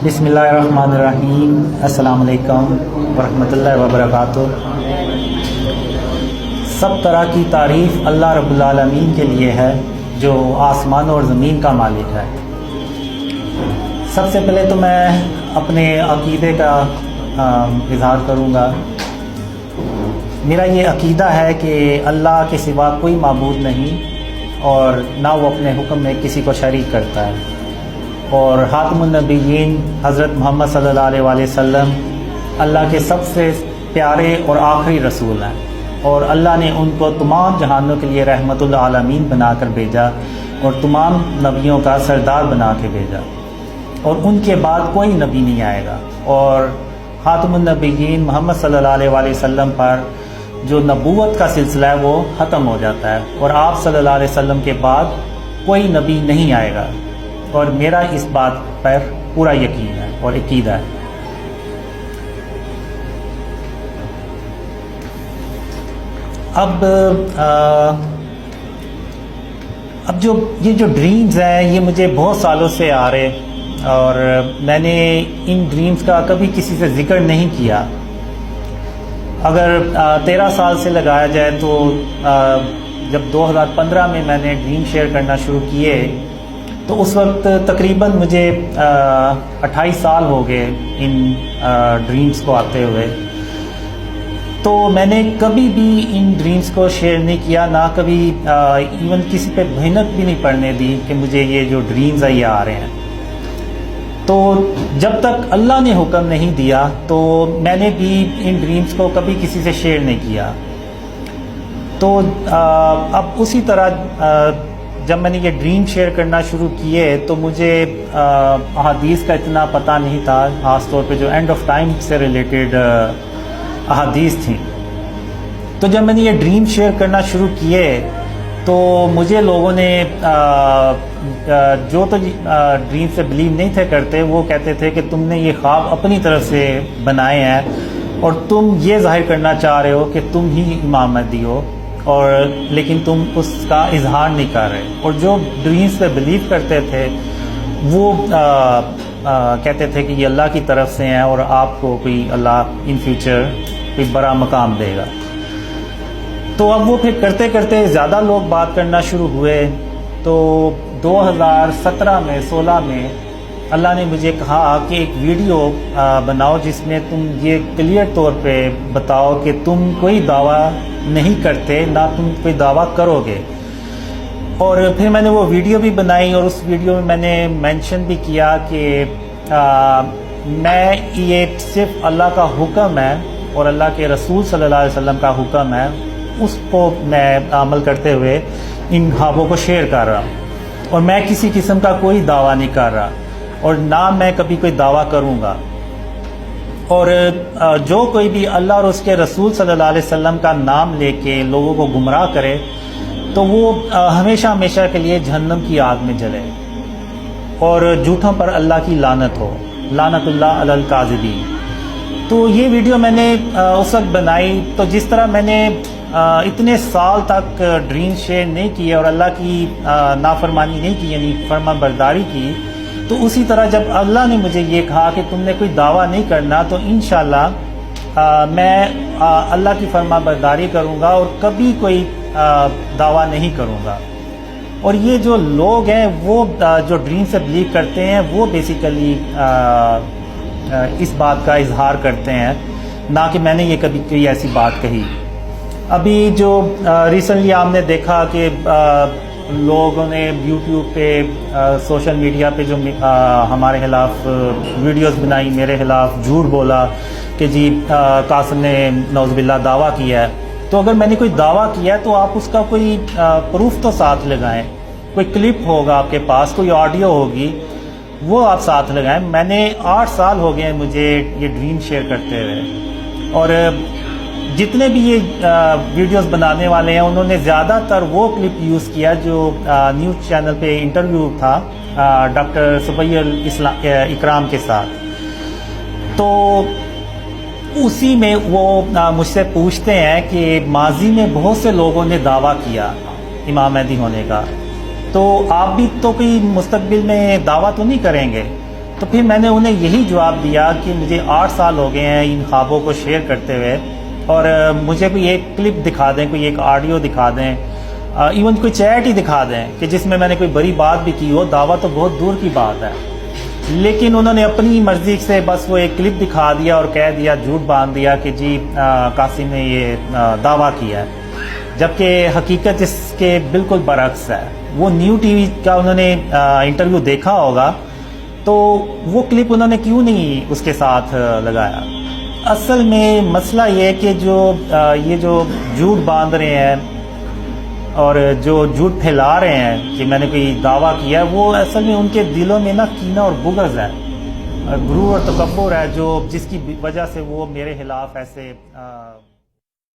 بسم اللہ الرحمن الرحیم۔ السلام علیکم ورحمۃ اللہ وبرکاتہ۔ سب طرح کی تعریف اللہ رب العالمین کے لیے ہے جو آسمان اور زمین کا مالک ہے۔ سب سے پہلے تو میں اپنے عقیدے کا اظہار کروں گا۔ میرا یہ عقیدہ ہے کہ اللہ کے سوا کوئی معبود نہیں اور نہ وہ اپنے حکم میں کسی کو شریک کرتا ہے، اور خاتم النبیین حضرت محمد صلی اللہ علیہ وآلہ وسلم اللہ کے سب سے پیارے اور آخری رسول ہیں، اور اللہ نے ان کو تمام جہانوں کے لیے رحمت العالمین بنا کر بھیجا اور تمام نبیوں کا سردار بنا کے بھیجا، اور ان کے بعد کوئی نبی نہیں آئے گا، اور خاتم النبیین محمد صلی اللہ علیہ وآلہ وسلم پر جو نبوت کا سلسلہ ہے وہ ختم ہو جاتا ہے، اور آپ صلی اللہ علیہ وسلم کے بعد کوئی نبی نہیں آئے گا، اور میرا اس بات پر پورا یقین ہے اور عقیدہ ہے۔ اب یہ جو ڈریمز ہیں یہ مجھے بہت سالوں سے آ رہے، اور میں نے ان ڈریمز کا کبھی کسی سے ذکر نہیں کیا۔ اگر 13 سال سے لگایا جائے تو جب 2015 میں میں نے ڈریم شیئر کرنا شروع کیے تو اس وقت تقریباً مجھے 28 سال ہو گئے ان ڈریمز کو آتے ہوئے۔ تو میں نے کبھی بھی ان ڈریمز کو شیئر نہیں کیا، نہ کبھی ایون کسی پہ بھینک بھی نہیں پڑنے دی کہ مجھے یہ جو ڈریمز ہیں یہ آ رہے ہیں۔ تو جب تک اللہ نے حکم نہیں دیا تو میں نے بھی ان ڈریمز کو کبھی کسی سے شیئر نہیں کیا۔ تو اب اسی طرح جب میں نے یہ ڈریم شیئر کرنا شروع کیے تو مجھے احادیث کا اتنا پتہ نہیں تھا، خاص طور پہ جو اینڈ آف ٹائم سے ریلیٹڈ احادیث تھیں۔ تو جب میں نے یہ ڈریم شیئر کرنا شروع کیے تو مجھے لوگوں نے جو تو ڈریم سے بلیو نہیں تھے کرتے، وہ کہتے تھے کہ تم نے یہ خواب اپنی طرف سے بنائے ہیں اور تم یہ ظاہر کرنا چاہ رہے ہو کہ تم ہی امام مہدی ہو، اور لیکن تم اس کا اظہار نہیں کر رہے۔ اور جو ڈریمز پہ بلیو کرتے تھے وہ کہتے تھے کہ یہ اللہ کی طرف سے ہیں اور آپ کو کوئی اللہ ان فیوچر کوئی بڑا مقام دے گا۔ تو اب وہ پھر کرتے کرتے زیادہ لوگ بات کرنا شروع ہوئے۔ تو 2016 میں اللہ نے مجھے کہا کہ ایک ویڈیو بناؤ جس میں تم یہ کلیئر طور پہ بتاؤ کہ تم کوئی دعویٰ نہیں کرتے، نہ تم کوئی دعویٰ کرو گے۔ اور پھر میں نے وہ ویڈیو بھی بنائی، اور اس ویڈیو میں نے مینشن بھی کیا کہ میں یہ صرف اللہ کا حکم ہے اور اللہ کے رسول صلی اللہ علیہ وسلم کا حکم ہے، اس کو میں عمل کرتے ہوئے ان خوابوں کو شیئر کر رہا ہوں، اور میں کسی قسم کا کوئی دعویٰ نہیں کر رہا، اور نہ میں کبھی کوئی دعویٰ کروں گا۔ اور جو کوئی بھی اللہ اور اس کے رسول صلی اللہ علیہ وسلم کا نام لے کے لوگوں کو گمراہ کرے تو وہ ہمیشہ ہمیشہ کے لیے جہنم کی آگ میں جلے، اور جھوٹوں پر اللہ کی لعنت ہو، لعنت اللہ علی الکاذبین۔ تو یہ ویڈیو میں نے اس وقت بنائی، تو جس طرح میں نے اتنے سال تک ڈریم شیئر نہیں کیے اور اللہ کی نافرمانی نہیں کی، یعنی فرما برداری کی، تو اسی طرح جب اللہ نے مجھے یہ کہا کہ تم نے کوئی دعویٰ نہیں کرنا تو انشاءاللہ میں اللہ کی فرما برداری کروں گا اور کبھی کوئی دعویٰ نہیں کروں گا۔ اور یہ جو لوگ ہیں وہ جو ڈریم سے بلیو کرتے ہیں وہ بیسیکلی اس بات کا اظہار کرتے ہیں، نہ کہ میں نے یہ کبھی کوئی ایسی بات کہی۔ ابھی جو ریسنٹلی آپ نے دیکھا کہ لوگوں نے یوٹیوب پہ سوشل میڈیا پہ جو ہمارے خلاف ویڈیوز بنائی، میرے خلاف جھوٹ بولا کہ جی قاسم نے نعوذ باللہ دعویٰ کیا ہے۔ تو اگر میں نے کوئی دعویٰ کیا ہے تو آپ اس کا کوئی پروف تو ساتھ لگائیں، کوئی کلپ ہوگا آپ کے پاس، کوئی آڈیو ہوگی، وہ آپ ساتھ لگائیں۔ میں نے 8 سال ہو گئے مجھے یہ ڈریم شیئر کرتے ہوئے، اور جتنے بھی یہ ویڈیوز بنانے والے ہیں انہوں نے زیادہ تر وہ کلپ یوز کیا جو نیوز چینل پہ انٹرویو تھا ڈاکٹر سبیہ اکرام کے ساتھ۔ تو اسی میں وہ مجھ سے پوچھتے ہیں کہ ماضی میں بہت سے لوگوں نے دعویٰ کیا امام مہدی ہونے کا، تو آپ بھی تو کوئی مستقبل میں دعویٰ تو نہیں کریں گے؟ تو پھر میں نے انہیں یہی جواب دیا کہ مجھے 8 سال ہو گئے ہیں ان خوابوں کو شیئر کرتے ہوئے، اور مجھے کوئی ایک کلپ دکھا دیں، کوئی ایک آڈیو دکھا دیں، ایون کوئی چیٹ ہی دکھا دیں کہ جس میں نے کوئی بڑی بات بھی کی ہو، دعویٰ تو بہت دور کی بات ہے۔ لیکن انہوں نے اپنی مرضی سے بس وہ ایک کلپ دکھا دیا اور کہہ دیا، جھوٹ باندھ دیا کہ جی قاسم نے یہ دعویٰ کیا ہے، جبکہ حقیقت اس کے بالکل برعکس ہے۔ وہ نیو ٹی وی کا انہوں نے انٹرویو دیکھا ہوگا، تو وہ کلپ انہوں نے کیوں نہیں اس کے ساتھ لگایا؟ اصل میں مسئلہ یہ ہے کہ یہ جو جھوٹ باندھ رہے ہیں اور جو جھوٹ پھیلا رہے ہیں کہ میں نے کوئی دعویٰ کیا ہے، وہ اصل میں ان کے دلوں میں کینہ اور بغض ہے، غرور اور تکبر ہے، جس کی وجہ سے وہ میرے خلاف ایسے